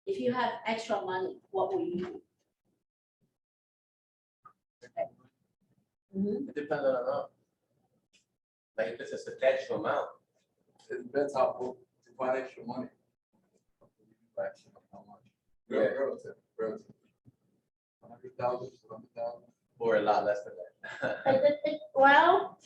If you have extra money, what will you do? Mhm. It depends on the amount. Like if it's a substantial amount, It depends how to find extra money. How much? Yeah. Relative. 100,000, 200,000. or a lot less than that. Well,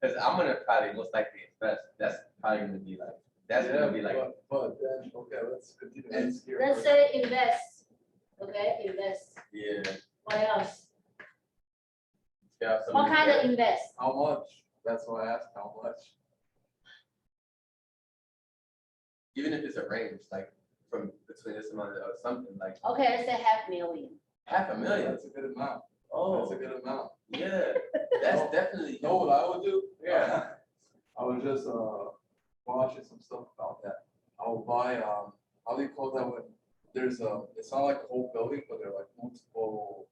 Because I'm gonna probably most likely invest. That's probably gonna be like gonna be like But then, okay, let's continue. And- let's say invest. Okay, invest. yeah. What else? Yeah. What kind of invest? How much? That's why I asked how much. Even if it's a range, like from between this amount or something like Okay, let's say $500,000. $500,000. That's a good amount. Oh, That's a good amount. yeah. That's definitely. You know what I would do? Yeah. I was just watching some stuff about that. I would buy how do you call that when there's it's not like a whole building, but they're like multiple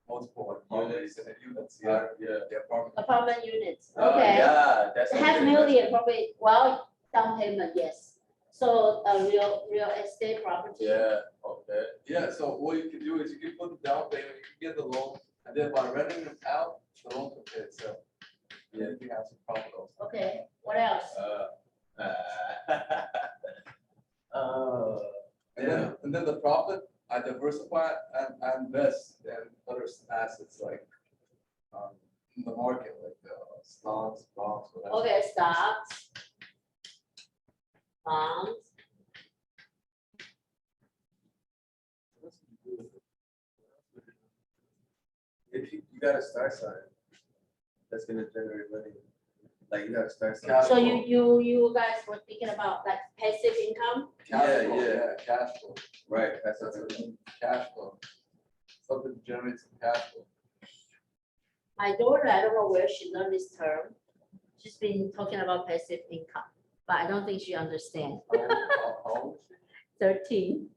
like units and units. Yeah, the apartment. Apartment units. Oh, Okay. yeah, that's $500,000 probably. Well, down payment, yes. So a real estate property. Yeah. Okay. Yeah, so what you can do is you can put the down payment, you can get the loan, and then by renting them out, the loan can pay itself. Yeah, you have some profit also. Okay. What else? And then the profit, I diversify and I invest in other assets like in the market, like stocks, bonds, whatever. Okay, stocks. Bonds. If you gotta start something that's gonna generate money. Like you gotta start something. Cash So flow. you guys were thinking about like passive income? Cash flow, Yeah. cash flow. Right. That's That's what what I mean, cash flow. Something generates some cash flow. My daughter, I don't know where she learned this term. She's been talking about passive income, but I don't think she understands. How old is she? 13.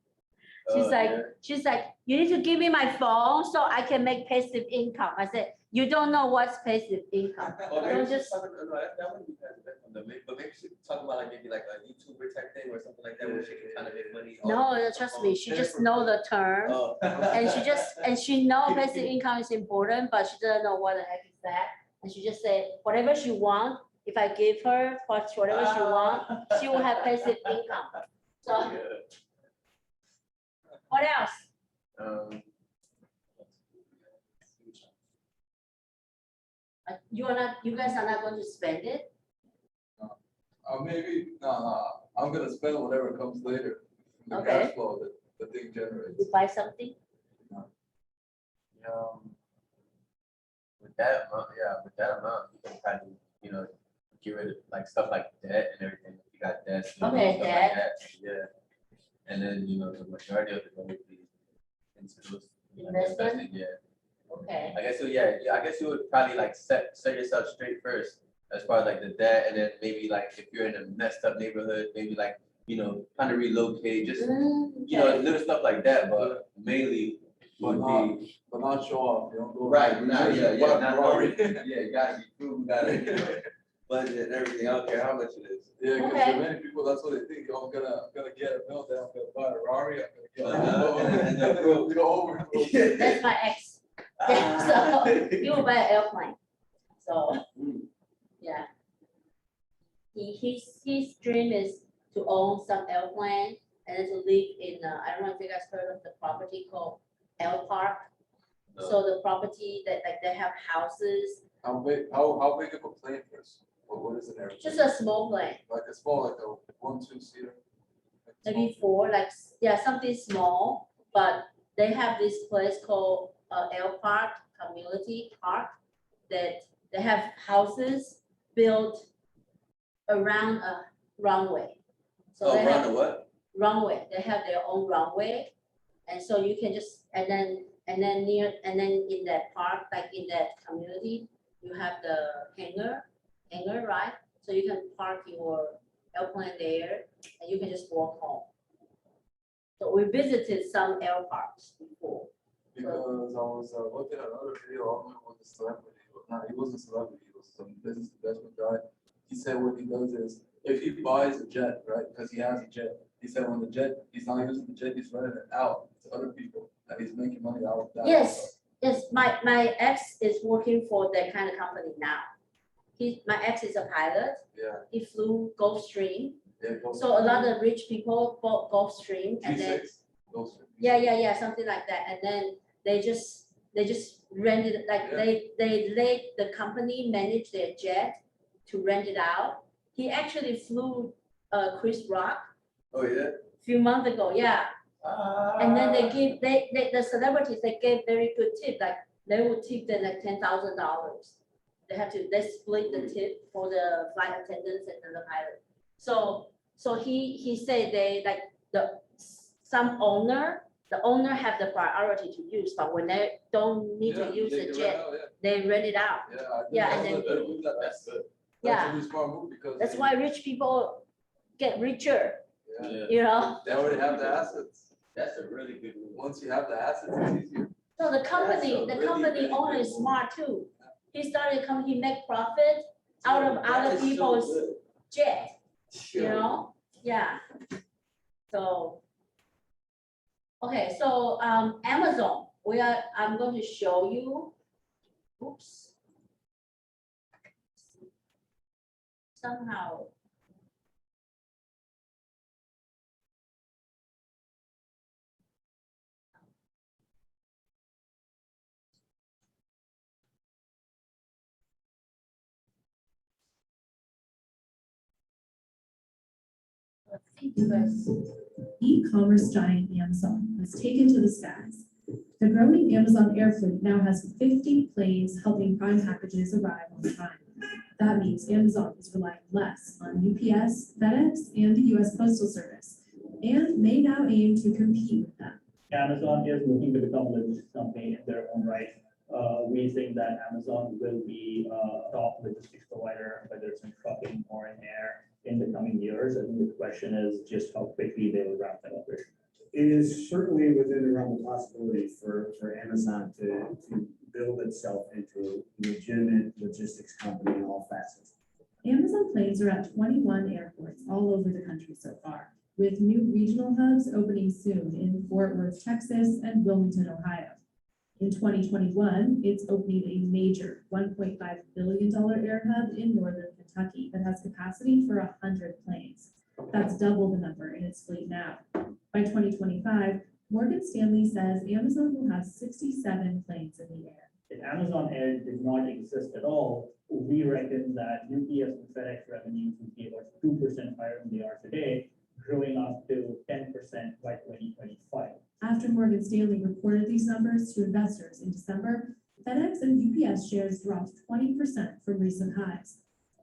She's like, you need to give me my phone so I can make passive income. I said, you don't know what's passive income. Oh, maybe Don't she's just- talking, no, that wouldn't be passive income, though. But maybe she talk about like maybe like a YouTuber type thing or something like that where she can kind of make money. No, trust me, she just know the term. Oh. And she know passive income is important, but she doesn't know what the heck is that. And she just said, whatever she want, if I give her whatever she want, she will have passive income. So what else? You guys are not going to spend it? Maybe, no, I'm gonna spend whatever comes later. The Okay. cash flow that the thing generates. You buy something? With that amount, you can kind of, get rid of like stuff like debt and everything. If you got debt. Okay, stuff like debt. that, yeah. And then, the majority of it would be into those. like, Investment? investing, yeah. Okay. I guess so, yeah, I guess you would probably like set yourself straight first as far as like the debt, and then maybe like if you're in a messed up neighborhood, maybe like, kind of relocate, just, Okay. little stuff like that, but mainly would be. But not show off, you don't go. Right, not, yeah, Buy a not Ferrari. yeah, you gotta be frugal, gotta budget and everything, I don't care how much it is. Yeah, because Okay. for many people, that's what they think, oh, I'm gonna get a mill, then I'm gonna buy a Ferrari, I'm gonna get And then a broke. you know, over. That's my ex. So you will buy an airplane. So, yeah. His dream is to own some airplane and then to live in, I don't know if you guys heard of the property called L Park. So the property that like they have houses, How big of a plane first? What is an airplane? just a small plane, Like a small, like a 1-2 seater? Like a maybe 4, like, yeah, something small, but they have this place called L Park Community Park that they have houses built around a runway. So they have what? runway, they have their own runway. And so you can just, and then in that park, like in that community, you have the hangar, right? So you can park your airplane there and you can just walk home. So we visited some air parks before. Because I was looking at another video, I don't know what the celebrity, he wasn't a celebrity, he was some business investment guy. He said what he does is, if he buys a jet, right, because he has a jet, He said when the jet, he's not using the jet, he's renting it out to other people, and he's making money out of that. Yes, yes, my ex is working for that kind of company now. My ex is a pilot, Yeah, he flew Gulfstream, yeah. it goes- so a lot of rich people bought Gulfstream and then, G6 goes for- yeah, something like that, and then they just rented, like, Yeah. they let the company manage their jet to rent it out. He actually flew, Chris Rock Oh, yeah? a few months ago, yeah. And then they give, the celebrities, they gave very good tip, like, they would tip them like $10,000. They split the tip for the flight attendants and the pilot. So he said they, like, the owner have the priority to use, but when they don't need Yeah, to use they the can jet, rent out, yeah. they rent it out. Yeah, I Yeah, didn't and know then- that they do that. That's good. That's Yeah. a really smart move because. That's they- why rich people get richer, Yeah, Yeah, you know? they already have the assets. that's a really good move. Once you have the assets, it's easier. So the That's company, a the really, company really owner good is move. smart too. He started a company, he make profit out of That other is so people's good. jet, you Sure. know? Yeah. So. Okay, so, Amazon, I'm going to show you, oops. Somehow. Let's see, you guys. E-commerce giant Amazon has taken to the skies. The growing Amazon air fleet now has 50 planes helping prime packages arrive on time. That means Amazon is relying less on UPS, FedEx, and the US Postal Service, and may now aim to compete with them. Amazon is looking to become a logistics company in their own right. We think that Amazon will be a top logistics provider, whether it's in trucking or in air, in the coming years. I think the question is just how quickly they will ramp that up. It is certainly within the realm of possibility for Amazon to build itself into a legitimate logistics company in all facets. Amazon planes are at 21 airports all over the country so far, with new regional hubs opening soon in Fort Worth, Texas, and Wilmington, Ohio. In 2021, it's opening a major $1.5 billion air hub in northern Kentucky that has capacity for 100 planes. That's double the number in its fleet now. By 2025, Morgan Stanley says Amazon will have 67 planes in the air. If Amazon Air did not exist at all, we reckon that UPS and FedEx revenues would be about 2% higher than they are today, growing up to 10% by 2025. After Morgan Stanley reported these numbers to investors in December, FedEx and UPS shares dropped 20% from recent highs.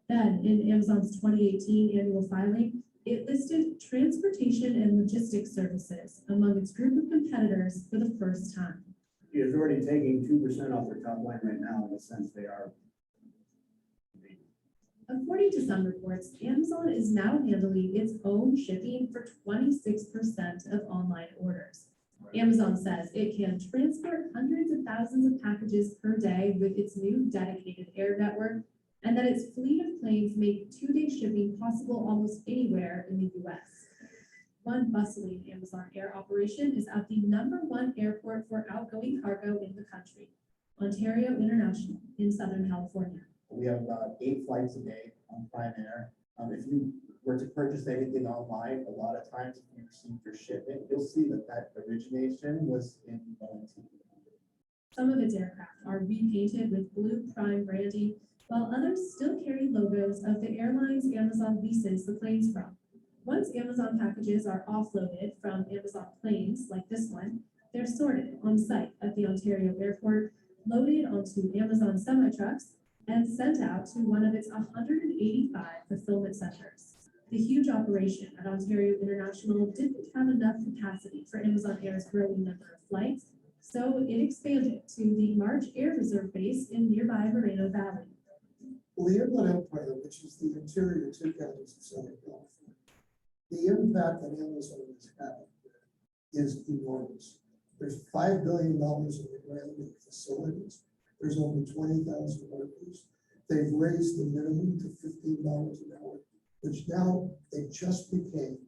Then, in Amazon's 2018 annual filing, it listed transportation and logistics services among its group of competitors for the first time. It is already taking 2% off their top line right now, in the sense they are. According to some reports, Amazon is now handling its own shipping for 26% of online orders. Amazon says it can transport hundreds of thousands of packages per day with its new dedicated air network, and that its fleet of planes make two-day shipping possible almost anywhere in the US. One bustling Amazon Air operation is at the #1 airport for outgoing cargo in the country, Ontario International in Southern California. We have about 8 flights a day on Prime Air. If you were to purchase anything online, a lot of times if you receive your shipment, you'll see that origination was in Valentina. Some of its aircraft are repainted with blue Prime branding, while others still carry logos of the airlines Amazon leases the planes from. Once Amazon packages are offloaded from Amazon planes, like this one, they're sorted on site at the Ontario airport, loaded onto Amazon semi-trucks, and sent out to one of its 185 fulfillment centers. The huge operation at Ontario International didn't have enough capacity for Amazon Air's growing number of flights, so it expanded to the March Air Reserve base in nearby Moreno Valley. Well, the Inland Empire, which is the interior two counties of Southern California, the impact that Amazon has had is enormous. There's $5 billion in rebranding facilities. There's only 20,000 workers. They've raised the minimum to $15 an hour, which now they just became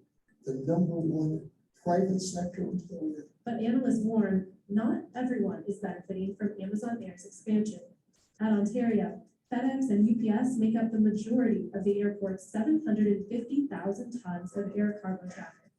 the number one private sector employer. But analysts warn, not everyone is benefiting from Amazon Air's expansion. At Ontario, FedEx and UPS make up the majority of the airport's 750,000 tons of air cargo traffic.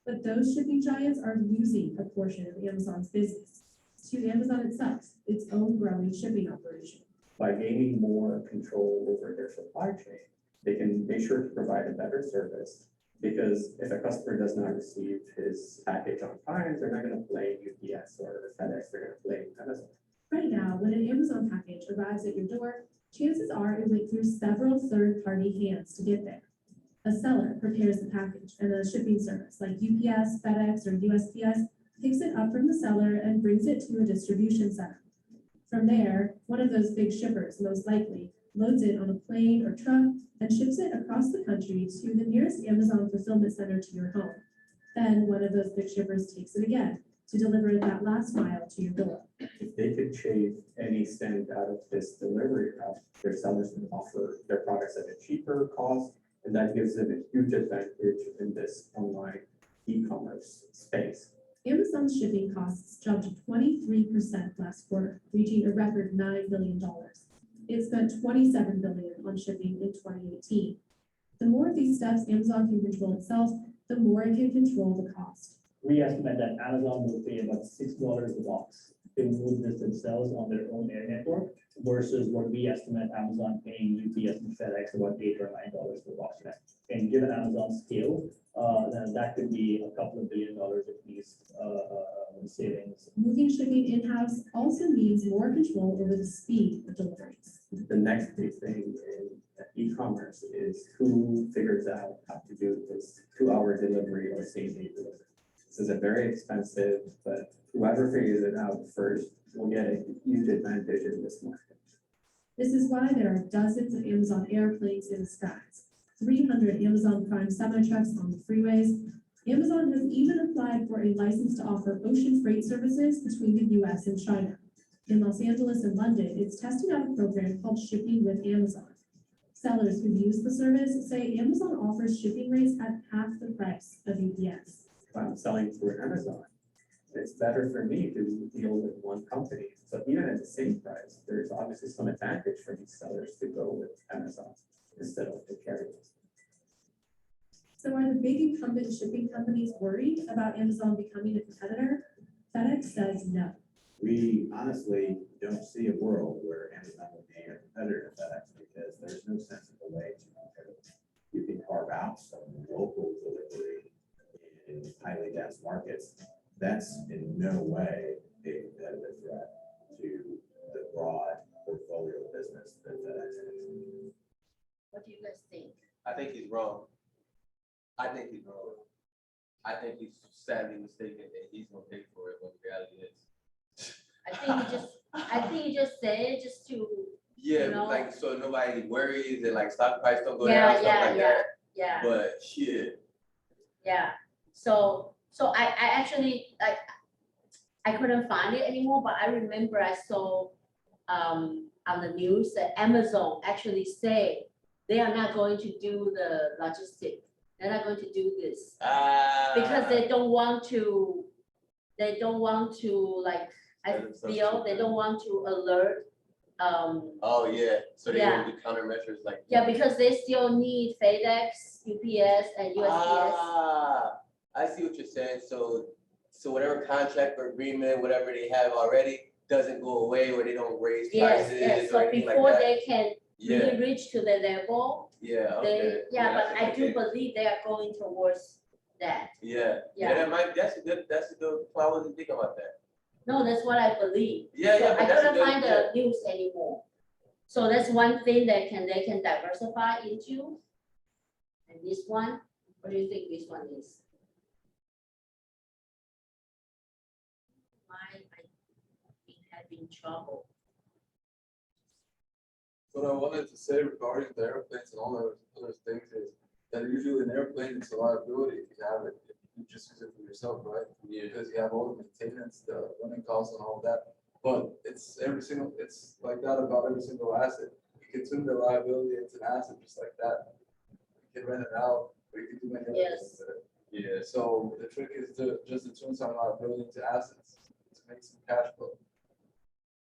But those shipping giants are losing a portion of Amazon's business to Amazon itself, its own growing shipping operation. By gaining more control over their supply chain, they can make sure to provide a better service. Because if a customer does not receive his package on time, they're not gonna blame UPS or FedEx, they're gonna blame Amazon. Right now, when an Amazon package arrives at your door, chances are it went through several third-party hands to get there. A seller prepares the package, and a shipping service like UPS, FedEx, or USPS picks it up from the seller and brings it to a distribution center. From there, one of those big shippers, most likely, loads it on a plane or truck and ships it across the country to the nearest Amazon fulfillment center to your home. Then one of those big shippers takes it again to deliver that last mile to your door. If they could shave any cent out of this delivery route, their sellers can offer their products at a cheaper cost, and that gives them a huge advantage in this online e-commerce space. Amazon's shipping costs jumped 23% last quarter, reaching a record $9 billion. It spent $27 billion on shipping in 2018. The more of these steps Amazon can control itself, the more it can control the cost. We estimate that Amazon will pay about $6 a box to move this themselves on their own air network versus what we estimate Amazon paying UPS and FedEx about $8 or $9 per box net. And given Amazon's scale, then that could be a couple of $1 billion at least savings. Moving shipping in-house also means more control over the speed of deliveries. The next big thing in e-commerce is who figures out how to do this 2-hour delivery or same-day delivery. This is a very expensive, but whoever figures it out first will get a huge advantage in this market. This is why there are dozens of Amazon airplanes in the skies, 300 Amazon Prime semi-trucks on the freeways. Amazon has even applied for a license to offer ocean freight services between the US and China. In Los Angeles and London, it's testing out a program called Shipping with Amazon. Sellers who use the service say Amazon offers shipping rates at half the price of UPS. If I'm selling through Amazon, it's better for me to deal with one company. So even at the same price, there's obviously some advantage for these sellers to go with Amazon instead of the carriers. So are the big incumbent shipping companies worried about Amazon becoming a competitor? FedEx says no. We honestly don't see a world where Amazon will be a competitor to FedEx because there's no sensible way to compare. You can carve out some local delivery in highly dense markets. That's in no way a competitive threat to the broad portfolio of business that FedEx has. What do you guys think? I think he's wrong. I think he's sadly mistaken that he's gonna pay for it when the reality is. I think you just say it just to, Yeah, You know? like, so nobody worries and like stock price don't go yeah, down, stuff yeah, like yeah, that, yeah, but shit. yeah. So I actually, like, I couldn't find it anymore, but I remember I saw on the news that Amazon actually say they are not going to do the logistic. They're not going to do this because they don't want to like, I Let themselves feel cheap, they yeah. don't want to alert. Oh, yeah, so they Yeah. gonna do countermeasures like. Yeah, because they still need FedEx, UPS, and USPS. I see what you're saying, so whatever contract or agreement, whatever they have already, doesn't go away, or they don't raise Yes, prices yes, or so anything like before that. they can Yeah, really reach to the level, yeah, they, okay. yeah, but that's I do okay. believe they are going towards that. Yeah, Yeah. that's a good, I wasn't thinking about that. No, that's what I believe. Yeah, So yeah, I but that's a couldn't good, find the news anymore. So that's one thing they can diversify into. And this one, what do you think this one is? Why I've been having trouble. What I wanted to say regarding the airplanes and all those other things is that usually an airplane is a liability if you have it, if you just use it for yourself, right? Yeah. Because you have all the maintenance, the running costs and all that. But it's like that about every single asset. You can turn the liability into an asset just like that. You can rent it out, or you can do many other Yes. things with it. Yeah. So the trick is to just to tune some liability into assets to make some cash flow.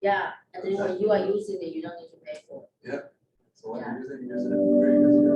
Yeah, and then when you are using it, you don't need to pay for it. So when Yeah. you use it for free because you're.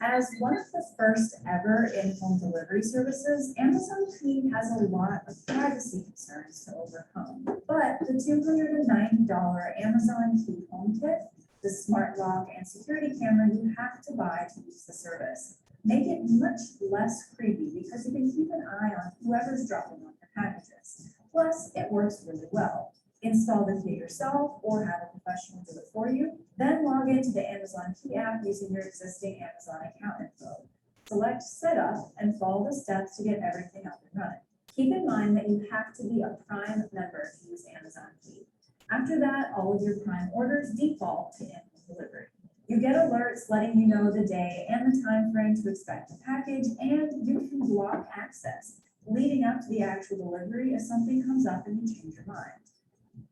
As one of the first ever in-home delivery services, Amazon Key has a lot of privacy concerns to overcome. But the $290 Amazon Key Home Kit, the smart lock and security camera you have to buy to use the service, make it much less creepy because you can keep an eye on whoever's dropping off your packages. Plus, it works really well. Install the key yourself or have a professional do it for you. Then log into the Amazon Key app using your existing Amazon account info. Select Setup and follow the steps to get everything up and running. Keep in mind that you have to be a Prime member to use Amazon Key. After that, all of your Prime orders default to in-home delivery. You get alerts letting you know the day and the time frame to expect the package, and you can block access leading up to the actual delivery if something comes up and you change your mind.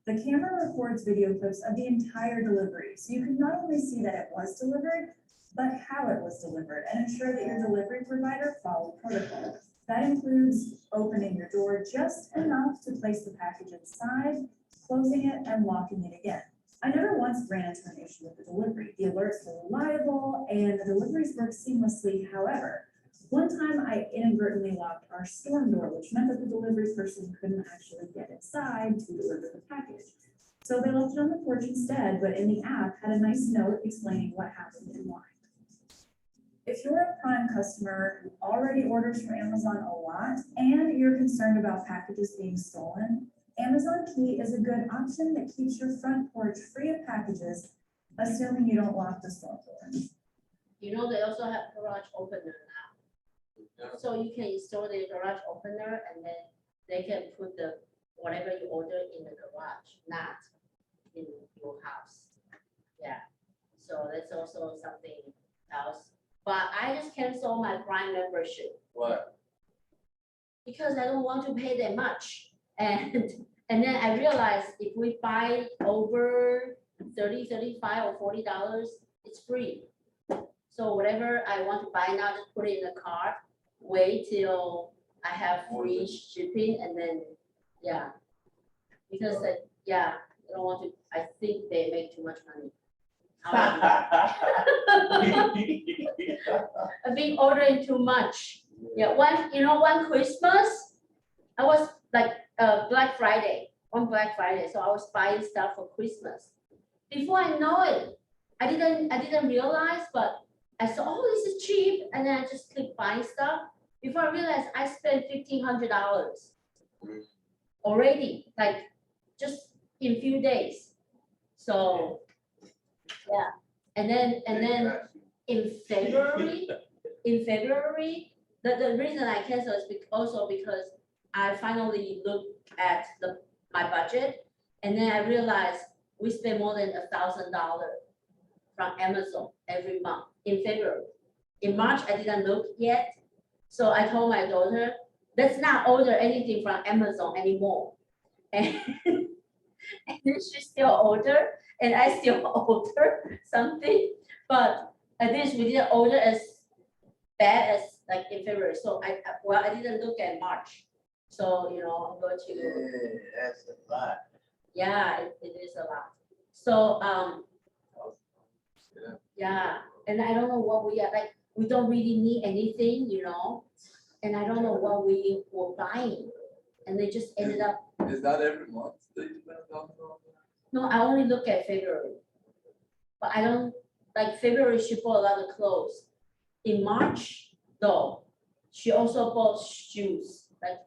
The camera records video clips of the entire delivery, so you can not only see that it was delivered, but how it was delivered and ensure that your delivery provider followed protocol. That includes opening your door just enough to place the package inside, closing it and locking it again. I never once ran into an issue with the delivery. The alerts were reliable and the deliveries worked seamlessly. However, one time I inadvertently locked our storm door, which meant that the delivery person couldn't actually get inside to deliver the package. So they left it on the porch instead, but in the app had a nice note explaining what happened and why. If you're a Prime customer who already orders from Amazon a lot and you're concerned about packages being stolen, Amazon Key is a good option that keeps your front porch free of packages, assuming you don't lock the storm door. You know, they also have garage opener now. So you can install the garage opener and then they can put the whatever you order in the garage, not in your house. Yeah, so that's also something else. But I just canceled my Prime membership What? because I don't want to pay that much. And then I realized if we buy over $30, $35 or $40, it's free. So whatever I want to buy now, just put it in the cart, wait till I have free shipping and then, yeah. Because yeah, I don't want to, I think they make too much money. I've been ordering too much. Yeah, one Christmas, I was like Black Friday, on Black Friday. So I was buying stuff for Christmas. Before I know it, I didn't realize, but I saw, oh, this is cheap. And then I just keep buying stuff. Before I realized I spent $1,500 already, like just in few days. So yeah, and then in February, the reason I canceled is also because I finally looked at my budget, and then I realized we spend more than $1,000 from Amazon every month in February. In March, I didn't look yet, so I told my daughter, let's not order anything from Amazon anymore. And then she still ordered, and I still order something, but at least we didn't order as bad as like in February. So I didn't look at March. So, I'm going to. That's a lot. Yeah, it is a lot. So, yeah, and I don't know what we are, like, we don't really need anything, and I don't know what we were buying. And they just ended up. Is that every month that you spend $1,000? No, I only look at February. But I don't, like February, she bought a lot of clothes. In March, though, she also bought shoes, like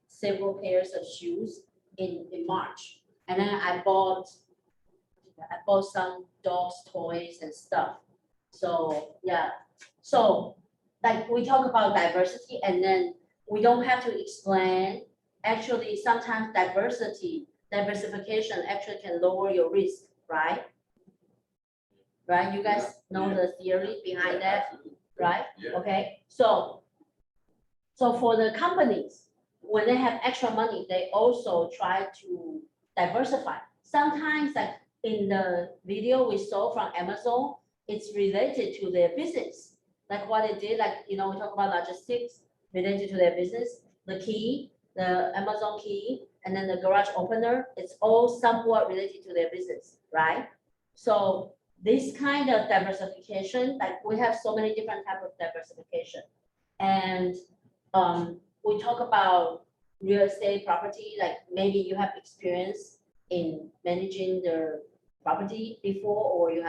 several pairs of shoes in March. And then I bought some dogs' toys and stuff. So, yeah. So, like we talk about diversity and then we don't have to explain. Actually, sometimes diversification actually can lower your risk, right? Right, you guys know the theory behind that, right? Yeah. Okay, so for the companies, when they have extra money, they also try to diversify. Sometimes, like in the video we saw from Amazon, it's related to their business. like what they did, like, we talk about logistics related to their business, the key, the Amazon key, and then the garage opener, it's all somewhat related to their business, right? So this kind of diversification, like we have so many different type of diversification. And we talk about real estate property, like maybe you have experience in managing the property before, or you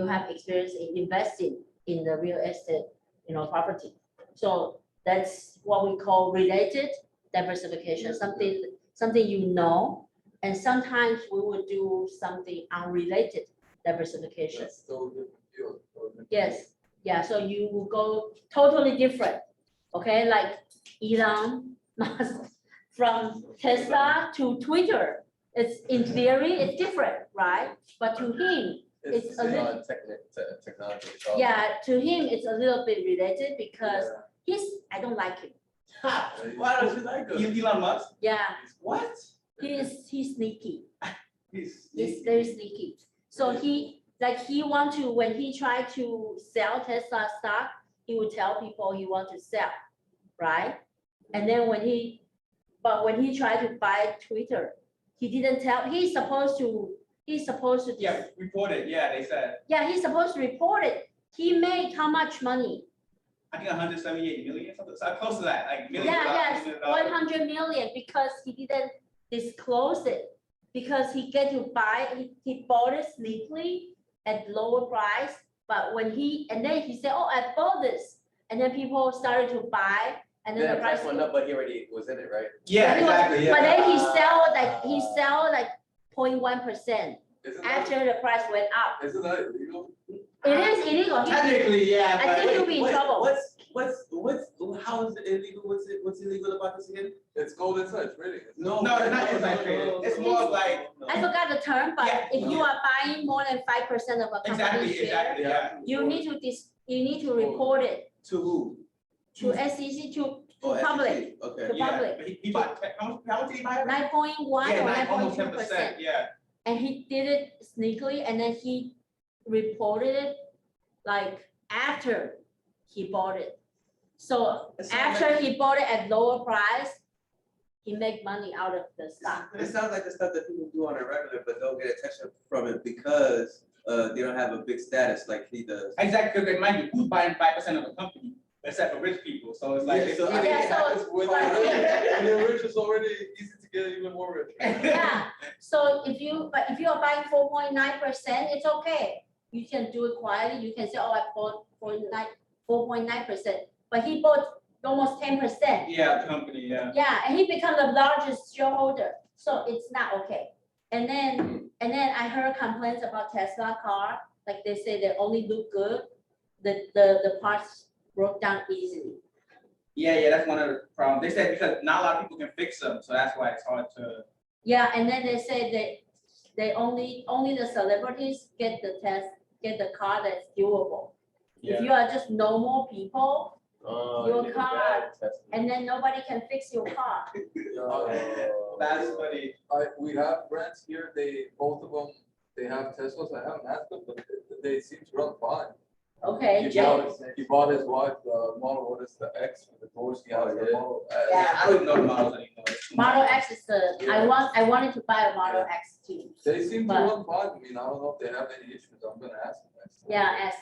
have experience in investing in the real estate, property. So that's what we call related diversification, something and sometimes we would do something unrelated diversification. That's still a different field. totally different Yes, field. yeah, so you will go totally different, okay, like Elon Musk from Tesla to Twitter. It's in theory, it's different, right? But to him, it's a little, Technology. it's all- yeah, to him, it's a little bit related because I don't like him. Ha! Why don't you like him? Elon Musk? Yeah, What? he's sneaky. He's He's very sneaky. So he want to, when he tried to sell Tesla stock, he would tell people he want to sell, right? And then when he tried to buy Twitter, he didn't tell, he's supposed to. yeah, reported. Yeah, they said. Yeah, he's supposed to report it. He made how much money? I think 178 million, something so close to that, like million. Yeah, dollars, yes, $1 million. 100 million, because he didn't disclose it. Because he get to buy, he bought it sneakily at lower price, but when and then he said, oh, I bought this. And then people started to buy, and then Then the price went up, but he already was in it, right? Yeah, exactly. But Yeah. then he sell like 0.1% Isn't that, after the price went up. isn't that illegal? It is illegal. Technically, yeah. I think but- he'll be in trouble. How is it illegal? What's illegal about this again? It's gold inside trading. No. No, it's not inside trading. It's more of like I forgot the term, but Yeah. if you are buying more than 5% of a company's share, you need to report it To who? to SEC, to Oh, public, SEC. Okay. to Yeah, public. but he bought how much did he buy? 9.1 Yeah, or almost 9.2%. 10%. Yeah. And he did it sneakily, and then he reported it like after he bought it. So It sounds after he bought it at lower price, he make money out of the stock. It sounds like the stuff that people do on a regular, but don't get attention from it because they don't have a big status like he does. Exactly, because mind you, who's buying 5% of a company except for rich people? So it's like Yeah, so I mean, Yeah, so- It's when the rich is already easy to get even more rich. Yeah, so if you are buying 4.9%, it's okay. You can do it quietly. You can say, oh, I bought 4.9%, but he bought almost 10%. yeah, the company, yeah. Yeah, and he become the largest shareholder, so it's not okay. And then I heard complaints about Tesla car, like they say they only look good, the parts broke down easily. Yeah, that's one of the problems. They said because not a lot of people can fix them, so that's why it's hard to. Yeah, and then they say they only the celebrities get the car that's durable. If you are just normal people, your car, and then nobody can fix your car. That's funny. We have friends here, both of them, they have Teslas. I haven't asked them, but they seem to run fine. Okay, He bought his wife the model, what is the X with the doors? He has the model S. Yeah. I don't even know the models anymore. Model X is I wanted to buy a Model X too. They seem to But- run fine. I mean, I don't know if they have any issues. I'm gonna ask them next time. Yeah,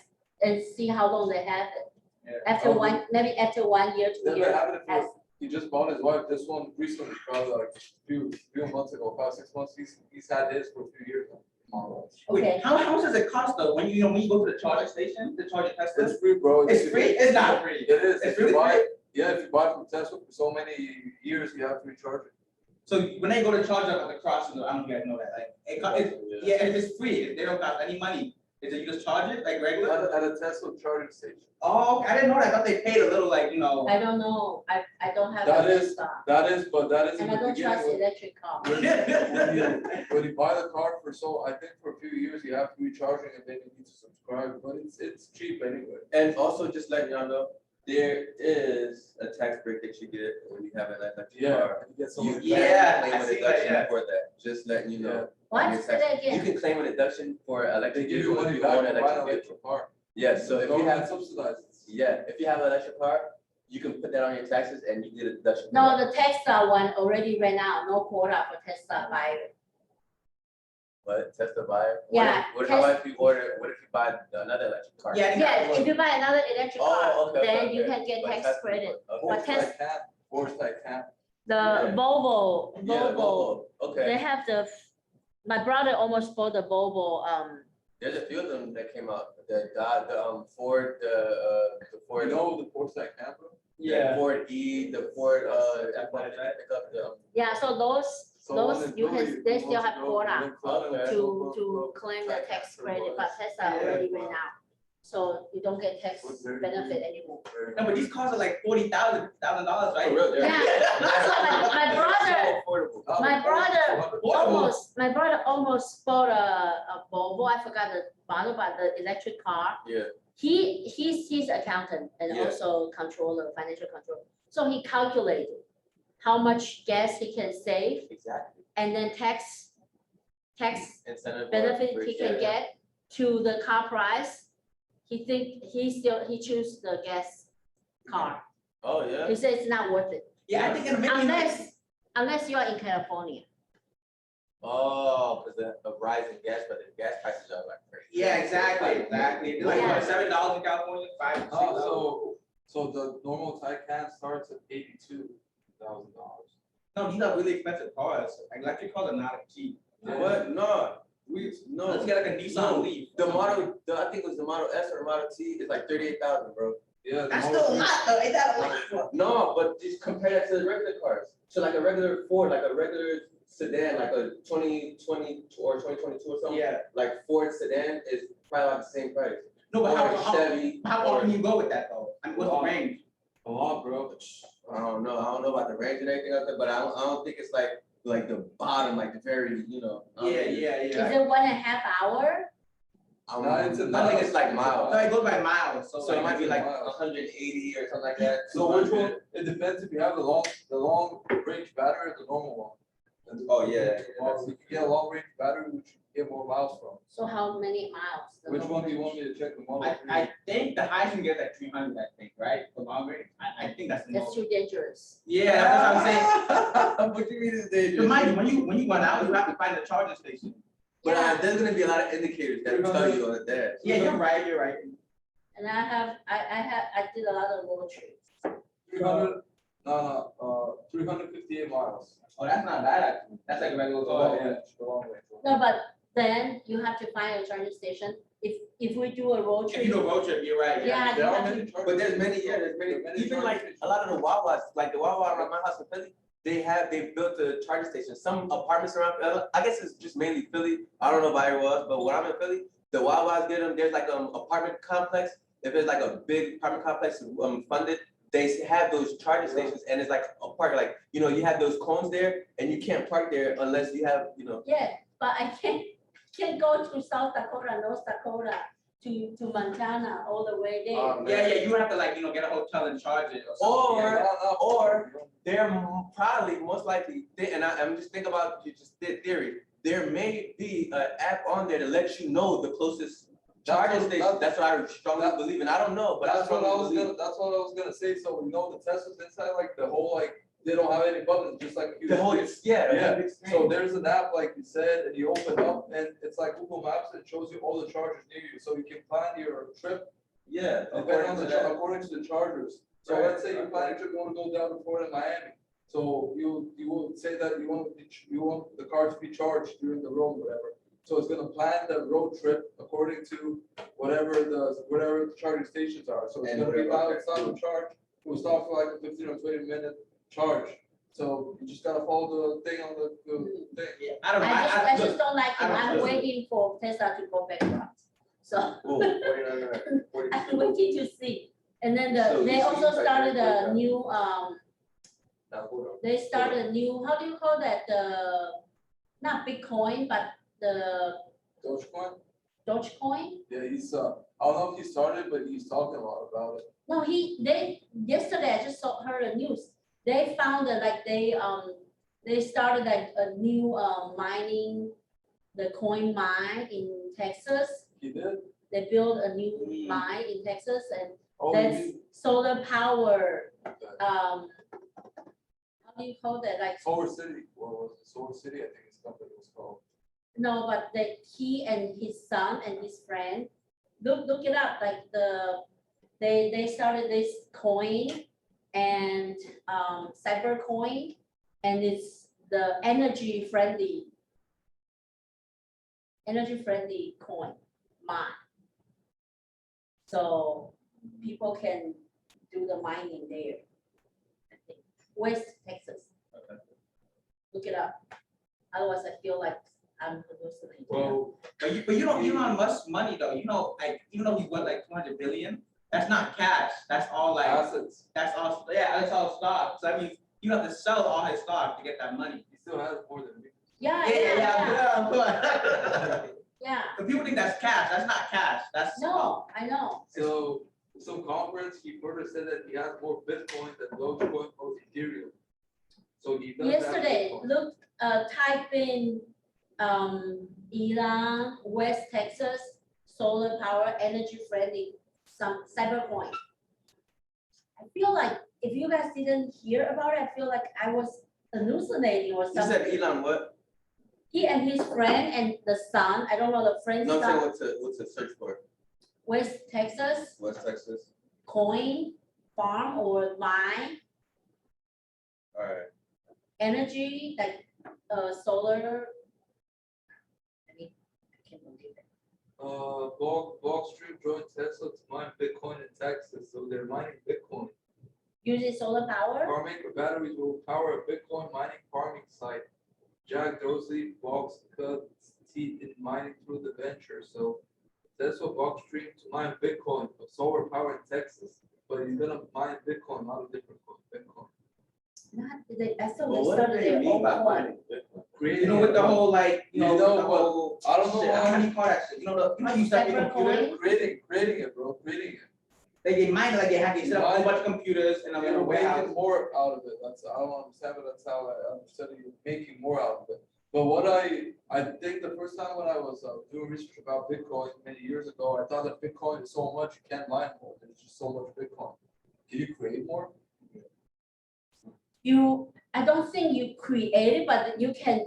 and see how long they have it. Yeah. After maybe after 1 year, 2 Then they years. have it as- if he just bought his wife this one recently, probably like few months ago, 5-6 months. He's had his for a few years. Model S. Okay. Wait, how much does it cost though when you go to the charging station to charge your Tesla? It's free, bro. It's free? It's not free. It is. It's If you really buy free? it, yeah, if you buy it from Tesla for so many years, you have to recharge it. So when they go to charge up at the crossing, I don't you guys know that, like, yeah, and it's free, they don't cost any money. Is it you just charge it like regular? At a Tesla charging station. Oh, okay, I didn't know that, I thought they paid a little like, I don't know, I don't have That a is- stock, That is in and I the don't trust beginning. electric car. When you buy the car I think for a few years, you have to be charging and then you need to subscribe, but it's cheap anyway. And also just letting y'all know, there is a tax break that you get when you have an electric car. You get some. You Yeah, can I claim a see that, deduction yeah. for that, just letting you know. What, Your say tax- that You again? can claim a deduction for They electric give you vehicle if money you back own to an buy an electric vehicle. electric car. Yes, so if you Government have, subsidizes. Yeah, if you have an electric car, you can put that on your taxes and you get a deduction. for No, that. the Tesla one already ran out, no quota for Tesla buyer. But Tesla buyer. Yeah, What if you order, what if you buy another electric car? Yeah, I think that Yeah, was- if you buy another electric Oh, car, okay, then okay, you okay. can get But tax Tesla- credit. okay. But Tes- Foresight cap. The Yeah. Volvo, Yeah, Volvo, okay. they have my brother almost bought the Volvo, There's a few of them that came out, the Ford, the You Ford. know the Foresight cap, bro? The Ford E, the Ford, pick up the. yeah, so those So Those when it's you can- really- they once still you have go, quota when it's done, Okay. it'll to go- claim the track tax after credit, what but is- Tesla Yeah. already ran out. So you don't get tax What's very benefit good. anymore. No, but these cars are like $40,000, right? For real, Yeah, so my brother, So affordable. my brother Affordable. my brother almost bought a Volvo, I forgot the model, but the electric car. Yeah, He's accountant and Yeah. also controller, financial controller. So he calculated how much gas he can save exactly. and then tax Incentive. benefit for- he can yeah. get to the car price. He choose the gas car. Oh, yeah. He said it's not worth it Yeah, I think in maybe. unless you are in California. Oh, because the rise in gas, but the gas prices are like crazy. Yeah, exactly. It's like Yeah. what, $7 in California, $5, $6. So the normal Taycan starts at $82,000. No, these are really expensive cars. Like, electric cars are not cheap. What? No, no. Let's get like a Nissan Leaf. The model, I think it was the Model S or the Model T, is like 38,000, bro. Yeah. the That's Model still a T- lot though, ain't that a lot? No, but just compare that to the regular cars. So like a regular Ford, like a regular sedan, like a 2020 or 2022 or something. Yeah. Like Ford sedan is probably about the same price. No, but Or a how Chevy. far or- can you go with that though? I mean, what's the range? A lot, bro. I don't know about the range and everything like that, but I don't think it's like the bottom, like the very, I don't think it's- Is it 1.5 hour? I think it's like miles. No, it goes by miles, so. So it might be like miles. 180 or something like that. So which 200. one, it depends if you have the long range battery or the normal one. Oh, yeah. Well, you can get a long range battery, which you get more miles from. So how many miles? the Which one do you long want me to check the model? I think the highest you can get is like 300, I think, right? For long range, I think that's the That's most. too dangerous. Yeah, that's what I'm saying. What do you mean it's But dangerous? mind you, when you run out, you have to find a charging station. But there's gonna be a lot of indicators that will tell you on the dash. Yeah, you're right. And I did a lot of road trips. 300, 358 miles. Oh, that's not bad actually. That's like a regular The car. long range, the long range one. No, but then you have to find a charging station. If we do a road If trip, you do a road trip, you're right. yeah, There you are have many to, charging But there's stations. many, even like a lot of the Wawas, like the Wawa around my house in Philly, they built a charging station. Some apartments around, I guess it's just mainly Philly. I don't know about everywhere else, but when I'm in Philly, the Wawas get them. There's like apartment complex. If it's like a big apartment complex funded, they have those charging stations, and it's like a park. Like you have those cones there, and you can't park there unless you have yeah, but I can't go to South Dakota, North Dakota, to Montana, all the way there. Yeah, you would have to like, get a hotel and charge it or something. Or they're probably most likely, and I'm just thinking about you just did theory. There may be an app on there to let you know the closest charging station. That's what I strongly believe, and I don't know, but That's what I was strongly gonna, that's what I was gonna say, so the Teslas inside, like the whole, like, they don't have any buttons, just like. believe. The whole, yeah. Yeah, big so screen. there's an app, like you said, and you open up, and it's like Google Maps, and it shows you all the chargers near you, so you can plan your trip Yeah, depending on according according to the chargers. So Right. let's say you plan a trip, you wanna go down to Florida, Miami, so you will say that you want the car to be charged during the road, whatever. So it's gonna plan the road trip according to whatever the charging stations are, so it's And gonna be whatever, loud, stop and charge, we'll stop for like a 15 or 20 minute charge. So you just gotta follow the thing on the thing. Yeah, I don't know. I look, just don't like it. I don't I'm know. waiting for Tesla to go bankrupt. So Ooh, 49, 42. I'm waiting to see. And then So they you also see, started like, a new, Now, hold on. they started a new, how do you call that? Not Bitcoin, but the Dogecoin? Dogecoin? Yeah, he's, I don't know if he started, but he's talking a lot about it. No, yesterday I just heard the news. They found that like they started like a new mining, the coin mine in Texas. He did? They built a new mine in Texas and Oh, That's you- solar power, okay. how do you call that, like, Solar City, what was it, Solar City, I think his company was called. no, but that he and his son and his friend, look it up, like they started this coin and, cyber coin, and it's the energy friendly coin, mine. So people can do the mining there. I think. West Texas. Okay. Look it up. Otherwise, I feel like I'm hallucinating. Well, But you know Elon Musk's money though, you know, like, even though he's worth like 200 billion, that's not cash, that's all like, assets, that's all, yeah, that's all stock. So that means you have to sell all his stock to get that money. he still has more than me. Yeah, yeah. But people think that's cash, that's not cash, that's. No, I know. So, some conference, he further said that he has more Bitcoin than Dogecoin or Ethereum. So he does have Yesterday, Bitcoin. look, type in, Elon, West Texas, solar power, energy friendly, some cyber coin. I feel like if you guys didn't hear about it, I feel like I was hallucinating or You something. said Elon what? He and his friend and the son, I don't know the friend's No, I'm saying son, what's to search for? West Texas West Texas. coin farm or mine, All right. energy, like, solar. I mean, I can't believe it. Blockstream joined Tesla to mine Bitcoin in Texas, so they're mining Bitcoin. Using solar power? Car maker batteries will power a Bitcoin mining farming site. Jack Dorsey blocks cuts teeth in mining through the venture, so Tesla Blockstream to mine Bitcoin for solar power in Texas, but he's gonna mine Bitcoin, not a different coin, Bitcoin. Not, I thought Well, they what do started they their mean own by coin. mining Bitcoin? You know, with the whole like, you know, You know, with the but whole. I don't know shit, how why. do you call that shit? You know, you set up your Separate computer, coin? creating it, bro. they mine it, like they set up a bunch of computers in You're a warehouse. making more out of it. I don't understand, but that's how I understood it. You're making more out of it. But what I think the first time when I was doing research about Bitcoin many years ago, I thought that Bitcoin is so much, you can't mine more. There's just so much Bitcoin. Can you create more? I don't think you create it, but you can,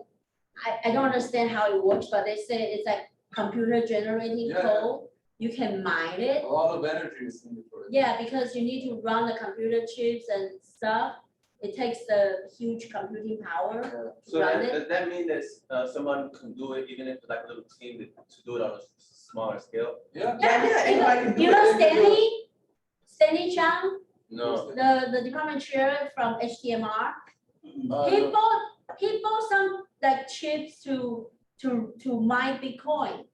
I don't understand how it works, but they say it's like computer generating Yeah, yeah. code. You can mine it. A lot of energy is needed for it. Yeah, because you need to run the computer chips and stuff. It takes the huge computing power. Yeah. So Run that, it. does that mean that someone can do it even if it's like a little team to do it on a smaller scale? Yeah. Yeah, anybody can do You know it. Stanley Chang, No. the department chair from HTMR, Uh, he bought some like chips to mine Bitcoin.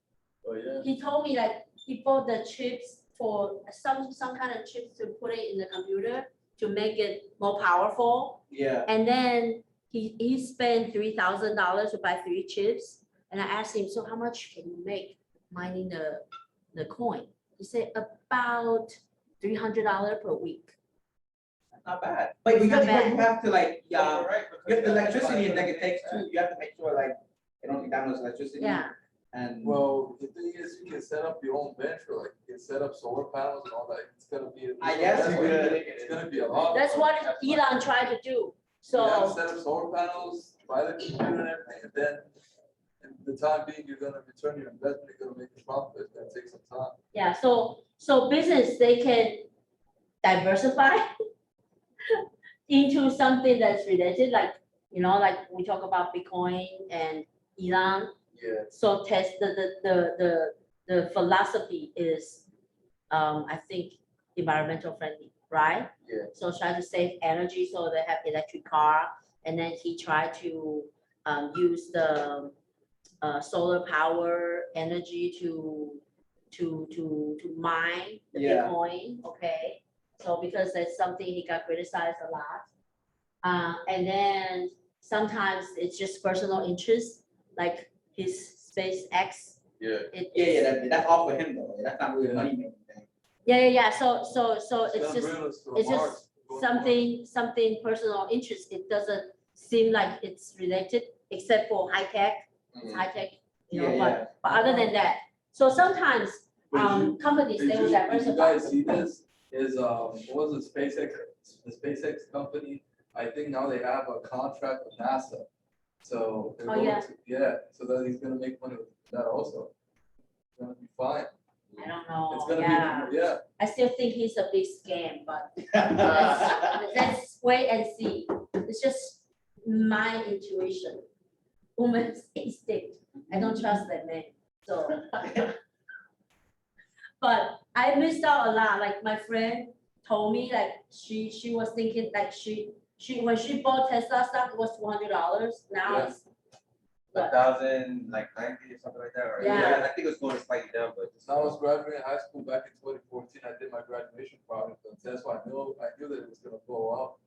Oh, yeah. He told me that he bought the chips for some kind of chips to put it in the computer to make it more powerful. Yeah. And then he spent $3,000 to buy 3 chips. And I asked him, so how much can you make mining the coin? He said about $300 per week. Not bad. But you Not have, you bad. have to like, Yeah, right. you have the electricity and that it takes too. You have to make sure like, they don't take that much electricity. Yeah, And. Well, the thing is, you can set up your own venture, like you can set up solar panels and all that. It's gonna be. I guess you could. It's gonna be a lot. that's what Elon tried to do. You have to So, set up solar panels, buy the computer and everything, and then in the time being, you're gonna return your investment, you're gonna make a profit, it's gonna take some time. yeah, so business, they can diversify into something that's related, like, like we talk about Bitcoin and Elon. Yeah. So the philosophy is, I think, environmental friendly, right? Yeah. So try to save energy, so they have electric car, and then he tried to use the solar power energy to mine the Yeah. Bitcoin, okay? So because that's something he got criticized a lot. And then sometimes it's just personal interest, like his SpaceX. Yeah. That's all for him though. That's not really a money making thing. Yeah. So it's Gonna just bring us to it's just Mars, go to Mars. something personal interest. It doesn't seem like it's related, except for high tech. It's high tech, but other than that, so sometimes But you- companies, they will Did you guys diversify. see this? is, what was it, SpaceX, the SpaceX company, I think now they have a contract with NASA. So. they're Oh, going yeah. to- Yeah, so that he's gonna make money with that also. It's gonna be fine. I don't It's know, gonna yeah. be, yeah. I still think he's a big scam, but let's wait and see. It's just my intuition, woman's instinct. I don't trust that man, so. But I missed out a lot, like my friend told me, like, she was thinking, like, when she bought Tesla stock, it was $200, now Yeah. it's. 1,000, like 90 or something like that, or Yeah. I think it was going slightly down, but. So I was graduating high school back in 2014. I did my graduation project, and that's why I knew that it was gonna blow up.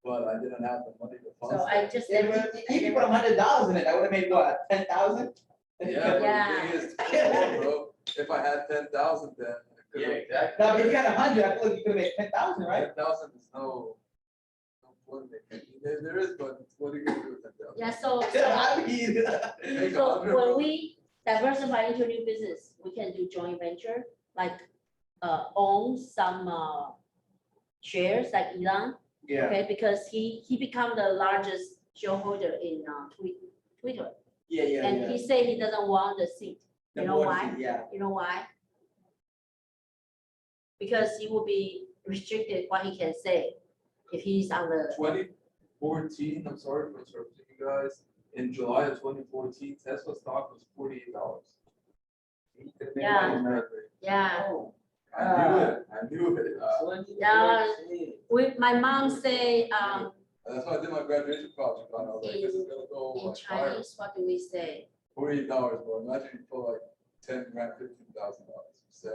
But I didn't have the money to fund So it. I just. If you put $100 in it, that would have made what, 10,000? Yeah, Yeah. but the thing is, bro, if I had 10,000, then I could Yeah, have. exactly. No, but if you had 100, I feel like you could have made 10,000, right? 10,000 is no point making. There is, but what are you gonna do with 10,000? Yeah, so. I mean. Make So 100, when bro. we diversify into new business, we can do joint venture, like, own some, shares like Elon, Yeah, okay, because he become the largest shareholder in, Twitter. yeah. And he say he doesn't want the seat. The You know board why? seat, yeah. You know why? Because he will be restricted what he can say if he's on the, 2014, I'm sorry for interrupting you guys. In July of 2014, Tesla stock was $48. Yeah. yeah. I knew it. Yeah. My mom say, That's why I did my graduation project on. I was like, this is gonna go in like fire. Chinese, what do we say? $48, bro. Imagine you put like 10 grand, $15,000.